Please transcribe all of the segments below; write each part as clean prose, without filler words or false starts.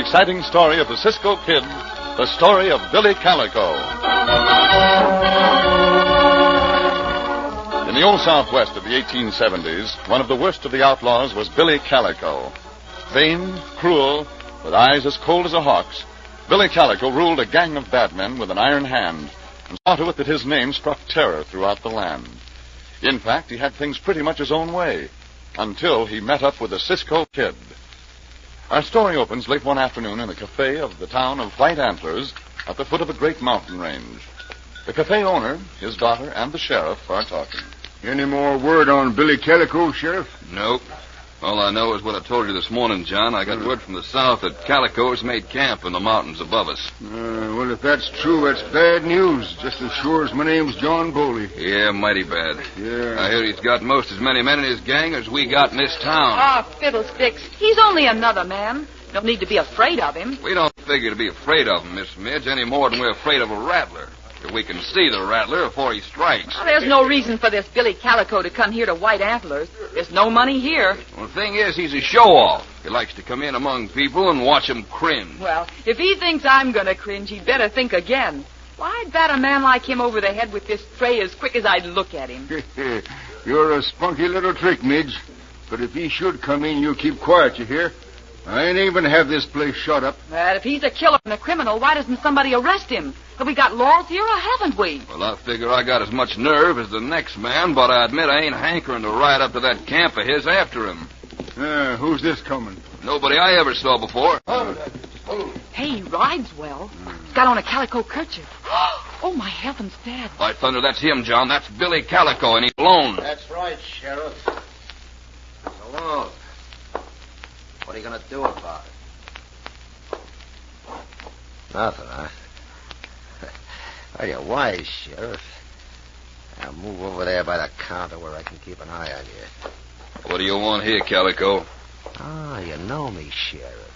exciting story of the Cisco Kid, the story of Billy Calico. In the old Southwest of the 1870s, one of the worst of the outlaws was Billy Calico. Vain, cruel, with eyes as cold as a hawk's, Billy Calico ruled a gang of badmen with an iron hand and saw to it that his name struck terror throughout the land. In fact, he had things pretty much his own way, until he met up with the Cisco Kid. Our story opens late one afternoon in the cafe of the town of White Antlers at the foot of a great mountain range. The cafe owner, his daughter, and the sheriff are talking. Any more word on Billy Calico, Sheriff? Nope. All I know is what I told you this morning, John. I got word from the south that Calico's made camp in the mountains above us. Well, if that's true, that's bad news, just as sure as my name's John Bowley. Yeah, mighty bad. Yeah. I hear he's got most as many men in his gang as we got in this town. Ah, fiddlesticks. He's only another man. Don't need to be afraid of him. We don't figure to be afraid of him, Miss Midge, any more than we're afraid of a rattler. If we can see the rattler before he strikes. Well, there's no reason for this Billy Calico to come here to White Antlers. There's no money here. Well, the thing is, he's a show-off. He likes to come in among people and watch them cringe. Well, if he thinks I'm going to cringe, he'd better think again. Why, I'd bat a man like him over the head with this tray as quick as I'd look at him. You're a spunky little trick, Midge. But if he should come in, you keep quiet, you hear? I ain't even have this place shut up. But if he's a killer and a criminal, why doesn't somebody arrest him? Have we got laws here or haven't we? Well, I figure I got as much nerve as the next man, but I admit I ain't hankering to ride up to that camp of his after him. Who's this coming? Nobody I ever saw before. Hey, he rides well. He's got on a calico kerchief. Oh, my heavens, Dad. By thunder, that's him, John. That's Billy Calico, and he's alone. That's right, Sheriff. Alone. What are you going to do about it? Nothing, huh? Well, you're wise, Sheriff. Now move over there by the counter where I can keep an eye on you. What do you want here, Calico? Ah, you know me, Sheriff.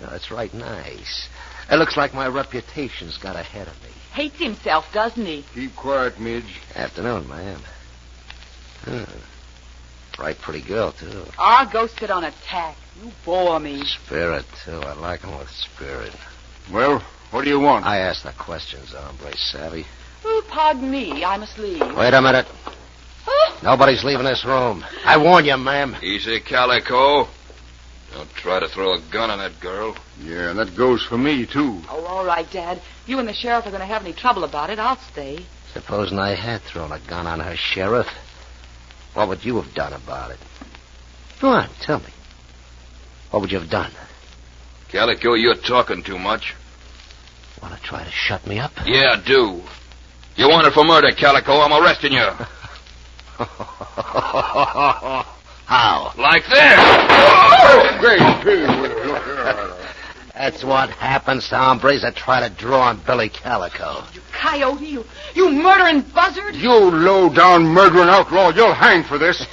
That's right nice. It looks like my reputation's got ahead of me. Hates himself, doesn't he? Keep quiet, Midge. Afternoon, ma'am. Bright, pretty girl, too. I'll go sit on a tack. You bore me. Spirit, too. I like him with spirit. Well, what do you want? I ask the questions, hombre, savvy. Oh, pardon me. I must leave. Wait a minute. Huh? Nobody's leaving this room. I warn you, ma'am. Easy, Calico. Don't try to throw a gun on that girl. Yeah, that goes for me, too. Oh, all right, Dad. You and the sheriff are going to have any trouble about it. I'll stay. Supposing I had thrown a gun on her, Sheriff, what would you have done about it? Go on, tell me. What would you have done? Calico, you're talking too much. Want to try to shut me up? Yeah, do. You wanted for murder, Calico. I'm arresting you. How? Like this. Oh, great. That's what happens to hombres that try to draw on Billy Calico. You coyote, you murdering buzzard. You low-down murdering outlaw, you'll hang for this.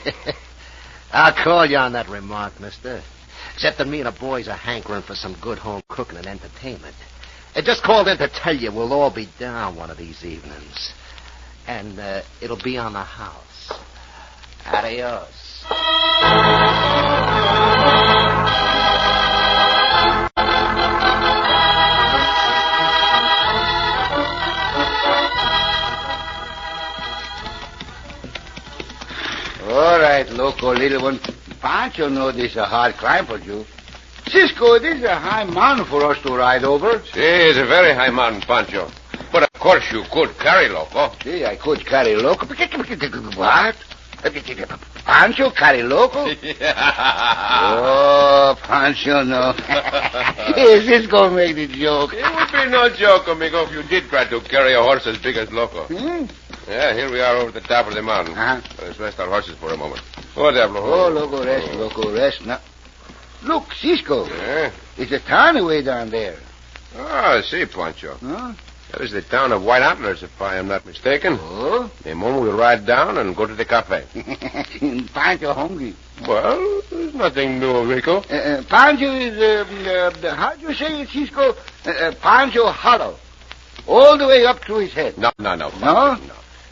I'll call you on that remark, mister. Except that me and the boys are hankering for some good home cooking and entertainment. I just called in to tell you we'll all be down one of these evenings. And it'll be on the house. Adios. All right, loco, little one. Pancho knows this is a hard climb for you. Cisco, this is a high mountain for us to ride over. See, it's a very high mountain, Pancho. But of course you could carry loco. See, I could carry loco. What? Pancho carry loco? Oh, Pancho, no. Yes, Cisco made the joke. It would be no joke, amigo, if you did try to carry a horse as big as loco. Hmm? Yeah, here we are over the top of the mountain. Uh-huh. Let's rest our horses for a moment. Oh, Diablo. Oh, loco, rest. Now, look, Cisco. Yeah? It's a town away down there. Oh, I see, Pancho. Huh? That is the town of White Antlers, if I am not mistaken. Oh? The moment we ride down and go to the cafe. Pancho hungry. Well, there's nothing new, Rico. Pancho is, how do you say it, Cisco? Pancho hollow. All the way up to his head. No. No?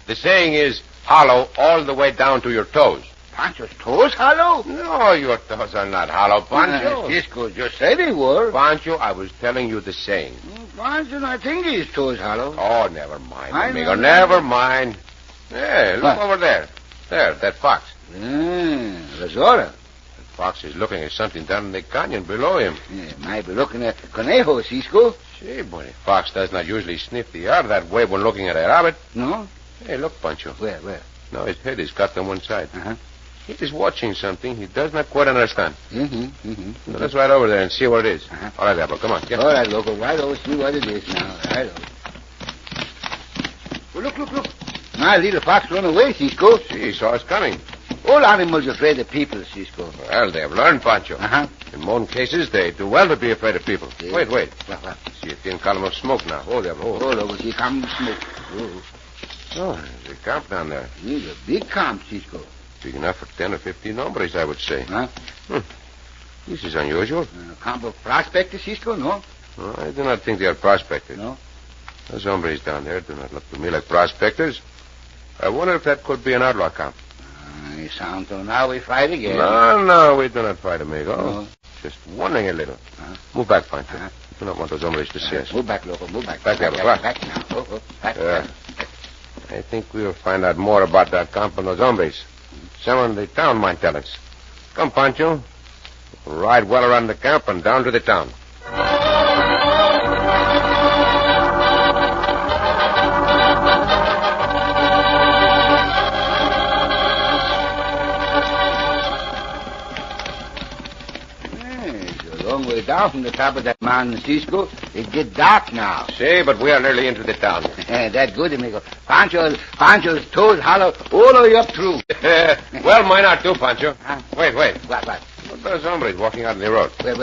The saying is hollow all the way down to your toes. Pancho's toes hollow? No, your toes are not hollow, Pancho. Cisco just said they were. Pancho, I was telling you the same. Pancho, I think his toes hollow. Oh, never mind, amigo. Never mind. Hey, look over there. There, that fox. The Zorro. That fox is looking at something down in the canyon below him. Yeah, might be looking at Conejo, Ceesco. See, but a fox does not usually sniff the air that way when looking at a rabbit. No? Hey, look, Pancho. Where? Now his head is cut on one side. Uh-huh. He is watching something he does not quite understand. Mm-hmm. So let's ride over there and see what it is. Uh-huh. All right, Diablo, come on. Get. All right, Loco, right over, see what it is now. Right over. Oh, look. My little fox run away, Cisco. See, he saw us coming. All animals are afraid of people, Cisco. Well, they have learned, Pancho. Uh-huh. In most cases, they do well to be afraid of people. Yeah. Wait. What? See a thin column of smoke now. Oh, Diablo. Oh, Loco, see, come smoke. Oh, there's a camp down there. It's a big camp, Cisco. Big enough for 10 or 15 hombres, I would say. Huh? This is unusual. Camp of prospectors, Cisco, no? No, I do not think they are prospectors. No? Those hombres down there do not look to me like prospectors. I wonder if that could be an outlaw camp. It sounds so now we fight again. No, we do not fight, amigo. No. Just wondering a little. Huh? Move back, Pancho. Uh-huh. I do not want those hombres to see us. Move back, Loco, move back. Back, Diablo, back. Back now. Back. I think we will find out more about that camp and those hombres. Someone in the town might tell us. Come, Pancho. We'll ride well around the camp and down to the town. It's a long way down from the top of that mountain, Cisco. It get dark now. See, but we are nearly into the town. That's good, amigo. Pancho's toes hollow all the way up through. Well, mine are too, Pancho. Huh? Wait. What? What those hombres walking out in the road? Where,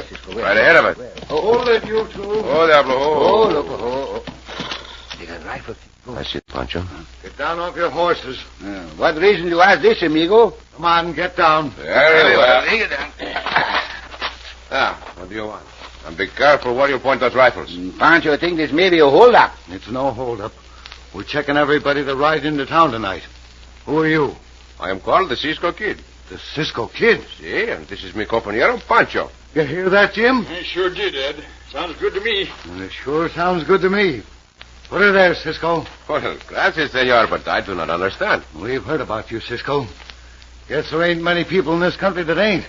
Cisco? Where? Right ahead of us. Where? Hold it, you two. Oh, Diablo. Oh, look. They got rifles. That's it, Pancho. Get down off your horses. What reason do you ask this, amigo? Come on, get down. Very well. Take it down. Now, what do you want? And be careful where you point those rifles. Pancho, I think this may be a hold-up. It's no hold-up. We're checking everybody that rides into town tonight. Who are you? I am called the Cisco Kid. The Cisco Kid. See, and this is mi compañero, Pancho. You hear that, Jim? I sure did, Ed. Sounds good to me. And it sure sounds good to me. Put her there, Cisco. Well, gracias, senor, but I do not understand. We've heard about you, Cisco. Guess there ain't many people in this country that ain't.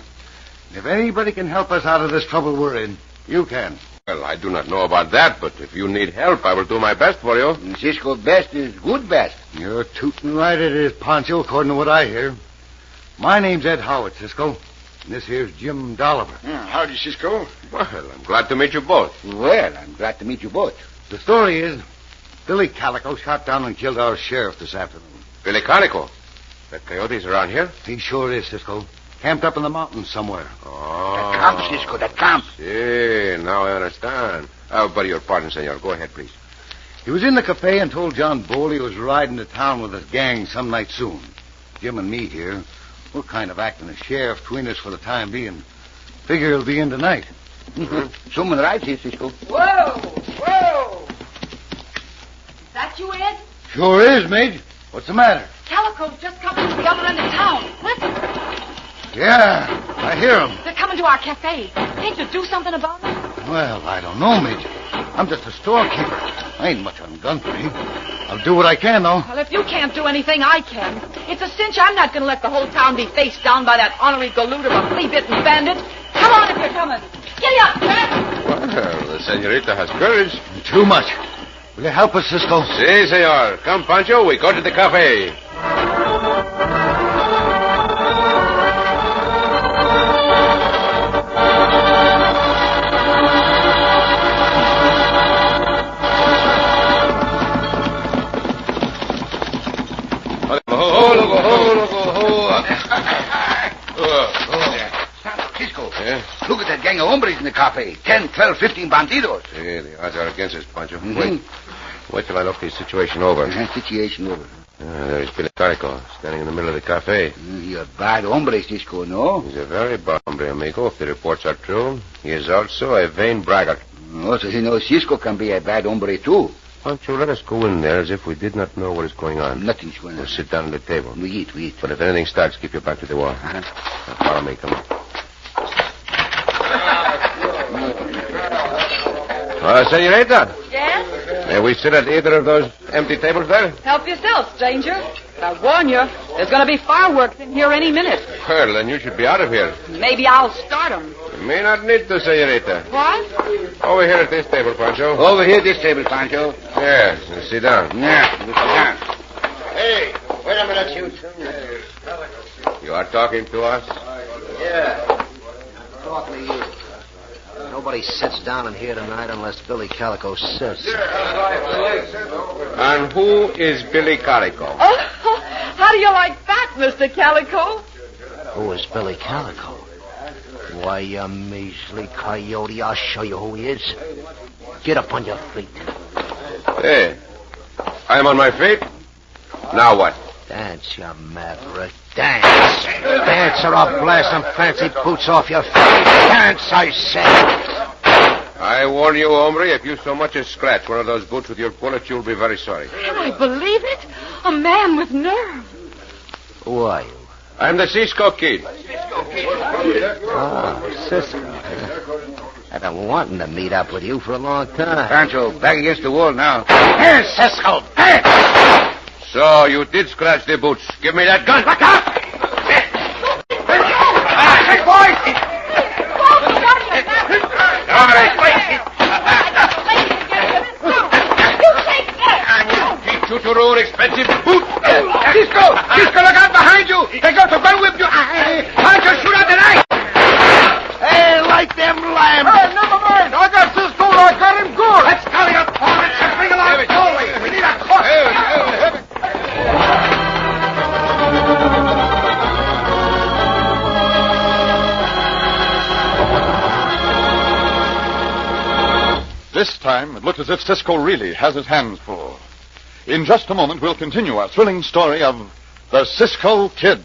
If anybody can help us out of this trouble we're in, you can. Well, I do not know about that, but if you need help, I will do my best for you. Cisco best is good best. You're tootin' right it is, Pancho, according to what I hear. My name's Ed Howard, Cisco. And this here's Jim Dolliver. Howdy, Cisco. Well, I'm glad to meet you both. Well, I'm glad to meet you both. The story is, Billy Calico shot down and killed our sheriff this afternoon. Billy Calico. That coyote's around here? He sure is, Cisco. Camped up in the mountains somewhere. Oh. That camp, Cisco, that camp. See, now I understand. I'll beg your pardon, senor. Go ahead, please. He was in the cafe and told John Bull he was riding to town with his gang some night soon. Jim and me here, we're kind of acting as sheriff between us for the time being. Figure he'll be in tonight. Someone rides here, Cisco. Whoa! Is that you, Ed? Sure is, mate. What's the matter? Calico's just coming from the other end of town. Listen, Yeah, I hear him. they're coming to our cafe. Can't you do something about it? Well, I don't know, mate. I'm just a storekeeper. I ain't much on gun play. I'll do what I can, though. Well, if you can't do anything, I can. It's a cinch I'm not going to let the whole town be faced down by that ornery galoot of a flea-bitten bandit. Come on if you're coming. Giddy up, Ed. Well, the senorita has courage. Too much. Will you help us, Cisco? Si, senor. Come, Pancho. We go to the cafe. Cisco, Yeah? look at that gang of hombres in the cafe. 10, 12, 15 bandidos. See, the odds are against us, Pancho. Mhm. Wait till I look the situation over. Situation over. There is Billy Calico, standing in the middle of the cafe. You're a bad hombre, Cisco, no? He's a very bad hombre, amigo, if the reports are true. He is also a vain braggart. Also, he knows Cisco can be a bad hombre, too. Pancho, let us go in there as if we did not know what is going on. Nothing's going on. We'll sit down at the table. We eat. But if anything starts, keep your back to the wall. Uh-huh. Now, follow me, come on. Senorita, Yes? may we sit at either of those empty tables there? Help yourself, stranger. I warn you, there's going to be fireworks in here any minute. Well, then you should be out of here. Maybe I'll start them. You may not need to, senorita. What? Over here at this table, Pancho. Over here, this table, Pancho. Yes, and sit down. Yeah, sit down. Hey, wait a minute, you. You are talking to us? Yeah. Talking to you. Nobody sits down in here tonight unless Billy Calico sits. And who is Billy Calico? Oh, how do you like that, Mr. Calico? Who is Billy Calico? Why, you measly coyote, I'll show you who he is. Get up on your feet. Hey, I'm on my feet. Now what? Dance, you maverick. Dance. Dance or I'll blast some fancy boots off your face. Dance, I say. I warn you, hombre, if you so much as scratch one of those boots with your bullet, you'll be very sorry. Can I believe it? A man with nerve. Who are you? I'm the Cisco Kid. Oh, Cisco. I've been wanting to meet up with you for a long time. Pancho, back against the wall now. Hey, Cisco! Hey! So you did scratch the boots. Give me that gun. Back up! Hey, boys! Teach you to rule expensive boots. Cisco, look out behind you! They're going to gun whip you! Pancho, shoot out the light! Hey, light them lamps! Hey, never mind! I got Cisco, I got him good! Let's go, you parents, and bring along the doorway! We need a cook! This time, it looked as if Cisco really has his hands full. In just a moment, we'll continue our thrilling story of the Cisco Kid.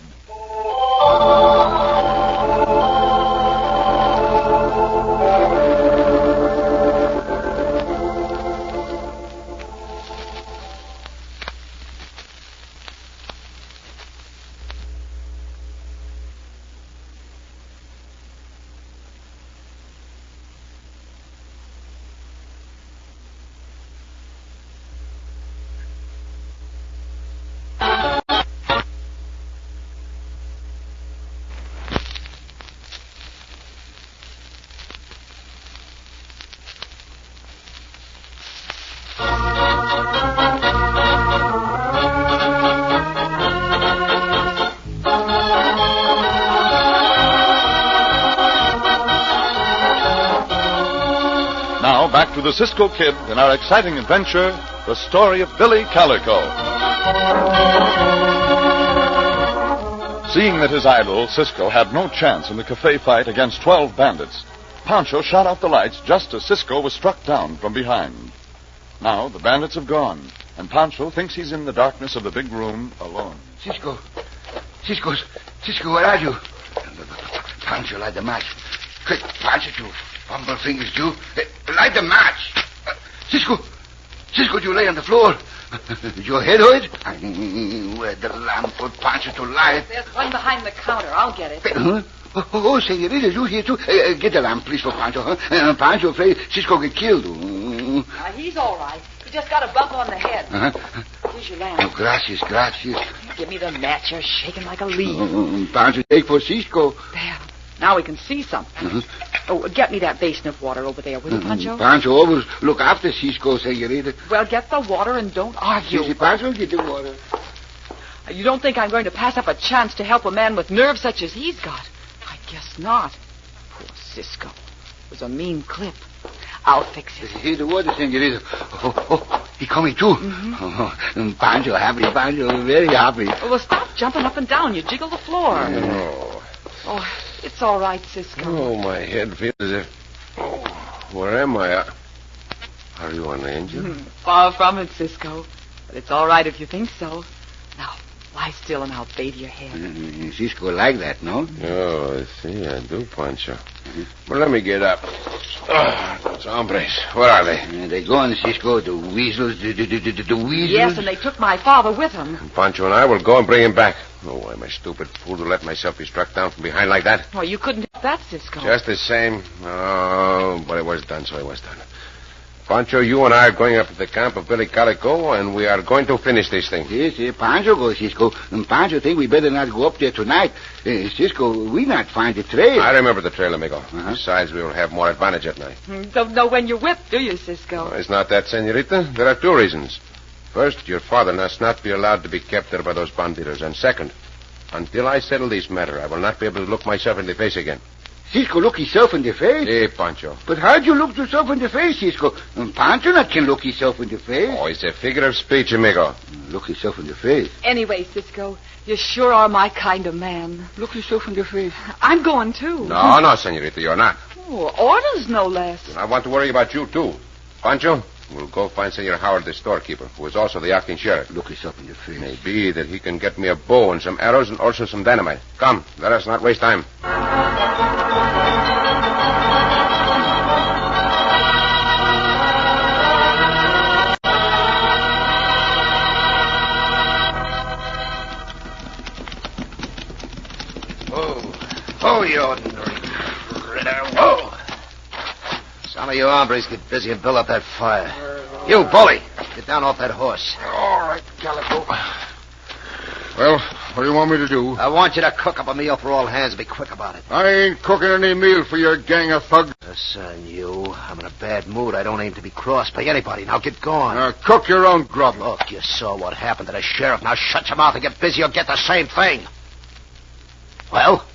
Now, back to the Cisco Kid and our exciting adventure, the story of Billy Calico. Seeing that his idol, Cisco, had no chance in the cafe fight against 12 bandits, Pancho shot out the lights just as Cisco was struck down from behind. Now, the bandits have gone, and Pancho thinks he's in the darkness of the big room alone. Cisco, where are you? Pancho, light the match. Quick, Pancho, you fumble fingers, you. Light the match. Cisco, you lay on the floor. Your head hurt? Where the lamp for Pancho to light? There's one behind the counter. I'll get it. Huh? Oh, senorita, you here too? Get the lamp, please, for Pancho, huh? Pancho afraid Cisco get killed. He's all right. He just got a bump on the head. Here's your lamp. Oh, gracias. Give me the match. You're shaking like a leaf. Pancho, take for Cisco. There. Now we can see something. Oh, get me that basin of water over there, will you, Pancho? Pancho always look after Cisco, senorita. Well, get the water and don't argue. Yes, Pancho, get the water. You don't think I'm going to pass up a chance to help a man with nerves such as he's got? I guess not. Poor Cisco. It was a mean clip. I'll fix it. Here's the water, senorita. Oh, he coming too. Pancho happy, Pancho very happy. Well, stop jumping up and down. You jiggle the floor. No. Oh, it's all right, Cisco. Oh, my head feels as if... Oh, where am I? Are you an angel? Far from it, Cisco. But it's all right if you think so. Now, Lie still and I'll bathe your head. Cisco like that, no? Oh, I see. I do, Pancho. Well, let me get up. Those hombres. Where are they? They're gone, Cisco. The weasels. The weasels. Yes, and they took my father with them. And Pancho and I will go and bring him back. Oh, I'm a stupid fool to let myself be struck down from behind like that. Well, you couldn't help that, Cisco. Just the same. Oh, but it was done, so it was done. Pancho, you and I are going up to the camp of Billy Calico, and we are going to finish this thing. Yes, Pancho go, Cisco. And Pancho think we better not go up there tonight. Cisco, we not find the trail. I remember the trail, amigo. Besides, we will have more advantage at night. Don't know when you're whipped, do you, Cisco? Oh, it's not that, senorita. There are two reasons. First, your father must not be allowed to be kept there by those banditos. And second, until I settle this matter, I will not be able to look myself in the face again. Cisco look himself in the face? Hey, Pancho. But how'd you look yourself in the face, Cisco? And Pancho not can look himself in the face. Oh, it's a figure of speech, amigo. Look himself in the face. Anyway, Cisco, you sure are my kind of man. Look yourself in the face. I'm going, too. No, senorita, you're not. Oh, orders, no less. I want to worry about you, too. Pancho, we'll go find Senor Howard, the storekeeper, who is also the acting sheriff. Look yourself in the face. Maybe that he can get me a bow and some arrows and also some dynamite. Come, let us not waste time. Oh, you ordinary critter. Whoa! Some of you hombres get busy and build up that fire. You, bully, get down off that horse. All right, Calico. Well, what do you want me to do? I want you to cook up a meal for all hands and be quick about it. I ain't cooking any meal for your gang of thugs. Listen, you. I'm in a bad mood. I don't aim to be crossed by anybody. Now get going. Cook your own grub. Look, you saw what happened to the sheriff. Now shut your mouth and get busy or get the same thing. Well?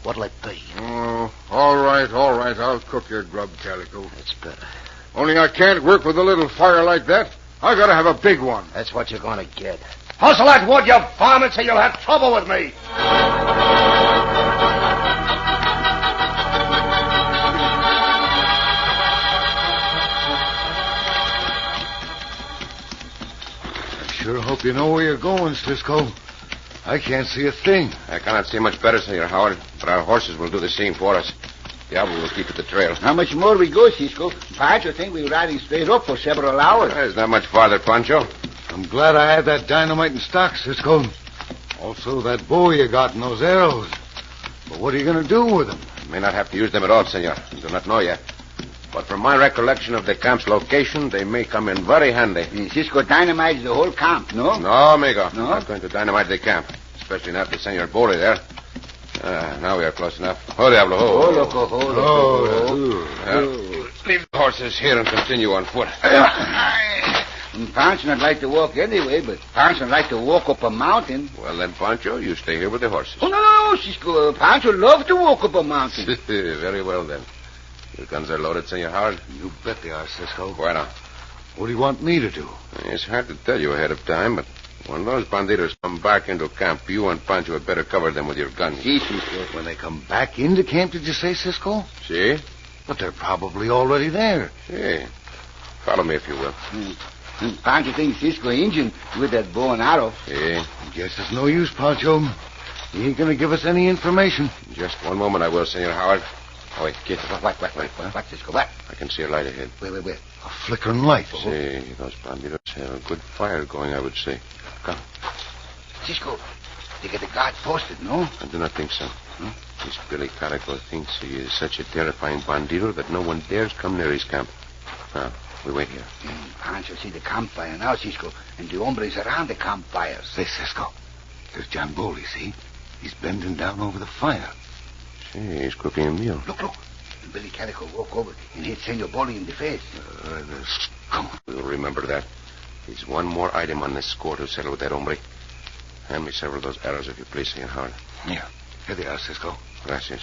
What'll it be? Oh, all right. I'll cook your grub, Calico. That's better. Only I can't work with a little fire like that. I gotta have a big one. That's what you're gonna get. Hustle that wood, you varmints, or you'll have trouble with me. I sure hope you know where you're going, Cisco. I can't see a thing. I cannot see much better, Senor Howard, but our horses will do the same for us. Diablo will keep at the trail. How much more we go, Cisco? Pancho think we're riding straight up for several hours. There's not much farther, Pancho. I'm glad I had that dynamite in stock, Cisco. Also, that bow you got and those arrows. But what are you going to do with them? I may not have to use them at all, senor. I do not know yet. But from my recollection of the camp's location, they may come in very handy. Cisco dynamites the whole camp, no? No, amigo. No? Not going to dynamite the camp. Especially not the Senor Boli there. Now we are close enough. Oh, Diablo. Leave the horses here and continue on foot. Pancho not like to walk anyway, but Pancho like to walk up a mountain. Well, then, Pancho, you stay here with the horses. Oh, no, Cisco. Pancho love to walk up a mountain. Very well, then. Your guns are loaded, Senor Howard? You bet they are, Cisco. Bueno. What do you want me to do? It's hard to tell you ahead of time, but when those banditos come back into camp, you and Pancho had better cover them with your guns. Si, Cisco. When they come back into camp, did you say, Cisco? See? But they're probably already there. See. Follow me if you will. Pancho thinks Cisco Injun with that bow and arrow. See? Guess it's no use, Pancho. He ain't going to give us any information. Just one moment, I will, Senor Howard. Oh, wait, kid. What, Cisco, what? I can see a light ahead. Wait. A flickering light. See, those banditos have a good fire going, I would say. Come. Cisco, they get the guard posted, no? I do not think so. This Billy Calico thinks he is such a terrifying bandito that no one dares come near his camp. Now, we wait here. Pancho see the campfire now, Cisco, and the hombres around the campfire. Say, Cisco, there's John Bowley, see? He's bending down over the fire. See, he's cooking a meal. Look. And Billy Calico walk over and hit Senor Bowley in the face. Come on. We'll remember that. There's one more item on this score to settle with that hombre. Hand me several of those arrows, if you please, Senor Howard. Yeah. Here they are, Cisco. Gracias.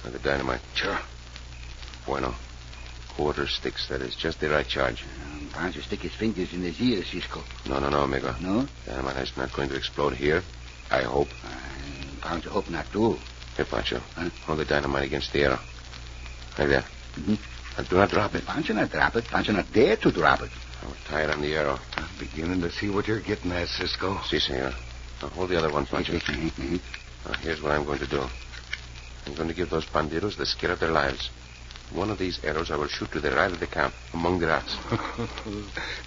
And the dynamite. Sure. Bueno. Quarter sticks, that is just the right charge. Pancho stick his fingers in his ears, Cisco. No, amigo. No? Dynamite is not going to explode here. I hope. Pancho hope not too. Here, Pancho. Hold the dynamite against the arrow. Like that. Mm-hmm. And do not drop it. Pancho not drop it. Pancho not dare to drop it. I will tie it on the arrow. I'm beginning to see what you're getting at, Cisco. Si, senor. Now, hold the other one, Pancho. Now, here's what I'm going to do. I'm going to give those bandidos the scare of their lives. One of these arrows I will shoot to the right of the camp, among the rats.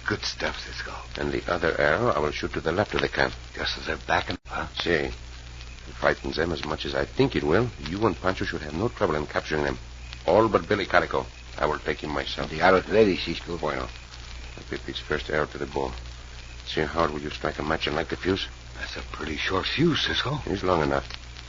Good stuff, Cisco. And the other arrow I will shoot to the left of the camp. Just as they're backing, huh? See, if it frightens them as much as I think it will, you and Pancho should have no trouble in capturing them. All but Billy Calico. I will take him myself. The arrow's ready, Cisco. Bueno. I'll get this first arrow to the bow. See how hard will you strike a match and light the fuse? That's a pretty short fuse, Cisco. It's long enough.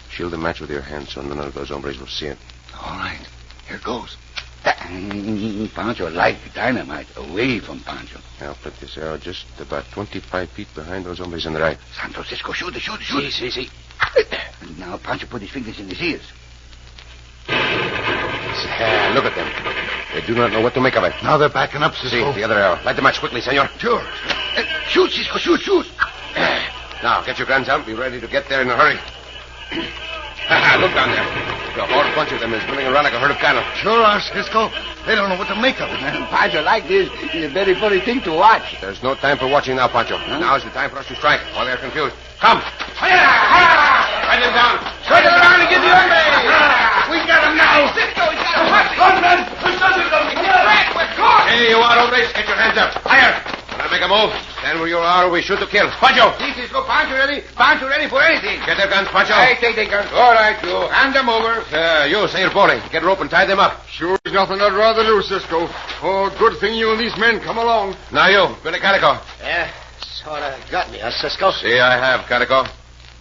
Shield the match with your hand so none of those hombres will see it. All right. Here goes. Pancho like dynamite. Away from Pancho. I'll put this arrow just about 25 feet behind those hombres on the right. Santo, Cisco, shoot. See. Now Pancho put his fingers in his ears. Look at them. They do not know what to make of it. Now they're backing up, Cisco. See, the other arrow. Light the match quickly, senor. Sure. Shoot, Cisco, shoot. Now, get your guns out. Be ready to get there in a hurry. Look down there. The whole bunch of them is milling around like a herd of cattle. Sure are, Cisco. They don't know what to make of it. Pancho like this. It's a very funny thing to watch. There's no time for watching now, Pancho. Now's the time for us to strike while they're confused. Come. Ride them down. Turn it around and get the hombre. We got him now. Cisco, he's got a hot gun, man. We're caught. Here you are, hombres. Get your hands up. Higher. When I make a move, stand where you are, we shoot to kill. Pancho. Cisco, Pancho ready for anything. Get their guns, Pancho. I take the guns. All right, you. Hand them over. You, Senor Poli. Get a rope and tie them up. Sure is nothing I'd rather do, Cisco. Oh, good thing you and these men come along. Now you, Billy Calico. Sort of got me, Cisco? See, I have, Calico.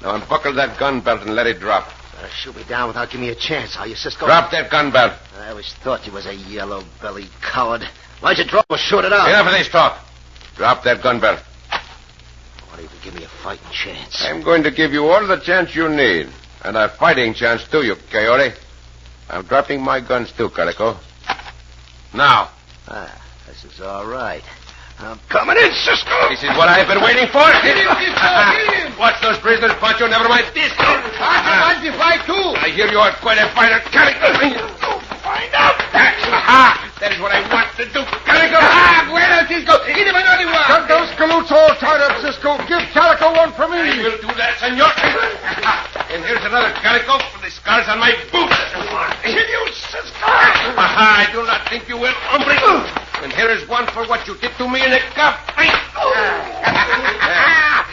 Now unbuckle that gun belt and let it drop. Shoot me down without giving me a chance, are you, Cisco? Drop that gun belt. I always thought you was a yellow-bellied coward. Why'd you drop or shoot it out? Enough of this talk. Drop that gun belt. Why don't you give me a fighting chance? I'm going to give you all the chance you need. And a fighting chance, too, you coyote. I'm dropping my guns, too, Calico. Now. This is all right. I'm coming in, Cisco. This is what I've been waiting for. Hit him, Cisco, hit him. Watch those prisoners, Pancho. Never mind this. Pancho wants to fight, too. I hear you are quite a fighter, Calico. Find out. That is what I want to do, Calico. Bueno, Cisco. Hit him another one. Got those galoots all tied up, Cisco. Give Calico one for me. I will do that, senor. And here's another, Calico, for the scars on my boots. Kill you, Cisco. I do not think you will, hombre. And here is one for what you did to me in the cup.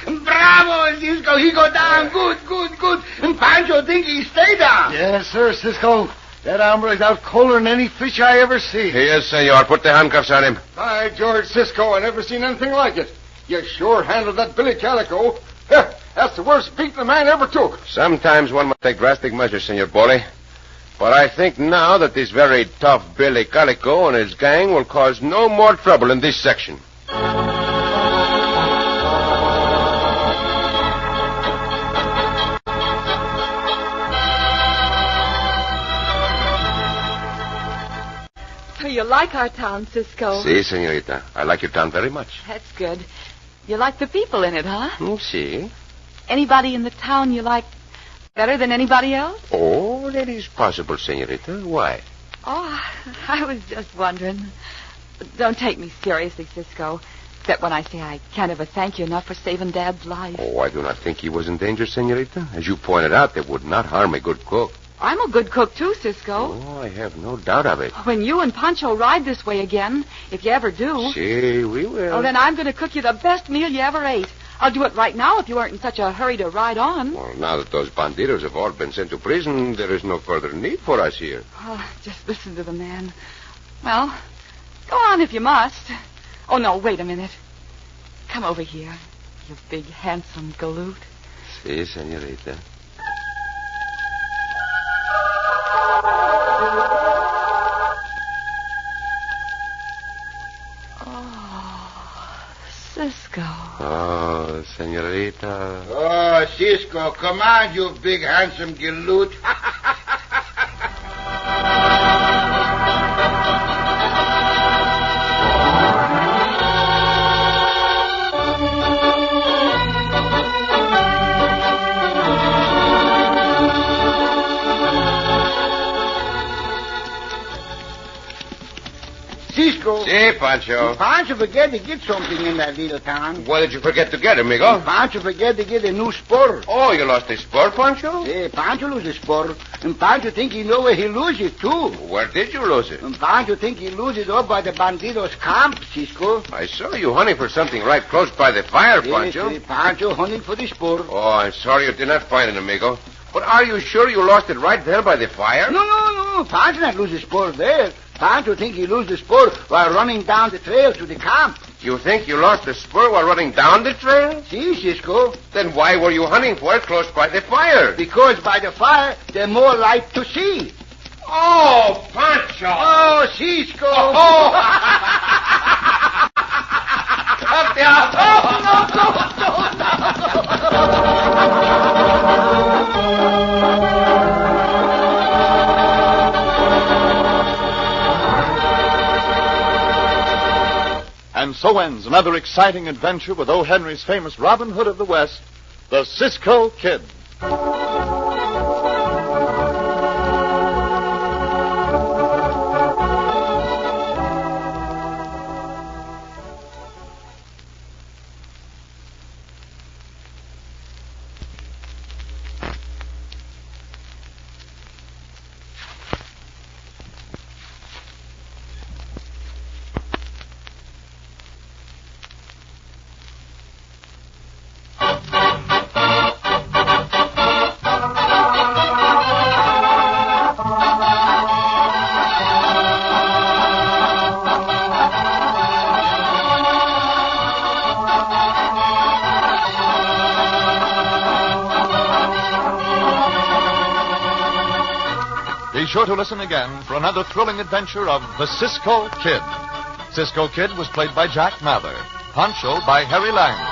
Bravo, Cisco. He go down. Good. And Pancho think he stay down. Yes, sir, Cisco. That hombre's out colder than any fish I ever see. He is, senor. Put the handcuffs on him. By George, Cisco, I never seen anything like it. You sure handled that Billy Calico. That's the worst beating a man ever took. Sometimes one must take drastic measures, Senor Poli. But I think now that this very tough Billy Calico and his gang will cause no more trouble in this section. So you like our town, Cisco? Si, senorita. I like your town very much. That's good. You like the people in it, huh? Si. Anybody in the town you like better than anybody else? Oh, that is possible, senorita. Why? Oh, I was just wondering. Don't take me seriously, Cisco. Except when I say I can't ever thank you enough for saving Dad's life. Oh, I do not think he was in danger, senorita. As you pointed out, that would not harm a good cook. I'm a good cook, too, Cisco. Oh, I have no doubt of it. When you and Pancho ride this way again, if you ever do... Si, we will. Oh, then I'm going to cook you the best meal you ever ate. I'll do it right now if you aren't in such a hurry to ride on. Well, now that those bandidos have all been sent to prison, there is no further need for us here. Oh, just listen to the man. Well, go on if you must. Oh, no, wait a minute. Come over here, you big, handsome galoot. Si, senorita. Cisco. Oh, senorita. Oh, Cisco, come on, you big, handsome galoot. Cisco. Si, Hey, Pancho. Pancho forget to get something in that little town. What did you forget to get, amigo? Pancho forget to get a new spur. Oh, you lost a spur, Pancho? Hey, Pancho lose a spur. And Pancho think he know where he lose it, too. Where did you lose it? And Pancho think he lose it up by the bandidos' camp, Cisco. I saw you hunting for something right close by the fire, Pancho. Yes, Pancho hunting for the spur. Oh, I'm sorry you did not find it, amigo. But are you sure you lost it right there by the fire? No. Pancho not lose the spur there. Pancho think he lose the spur while running down the trail to the camp. You think you lost the spur while running down the trail? See, Cisco? Then why were you hunting for it close by the fire? Because by the fire, there's more light to see. Oh, Pancho! Oh, Ceesco! Oh! Up there! And so ends another exciting adventure with O.Henry's famous Robin Hood of the West, the Cisco Kid. Be sure to listen again for another thrilling adventure of the Cisco Kid. Cisco Kid was played by Jack Mather. Pancho by Harry Lang.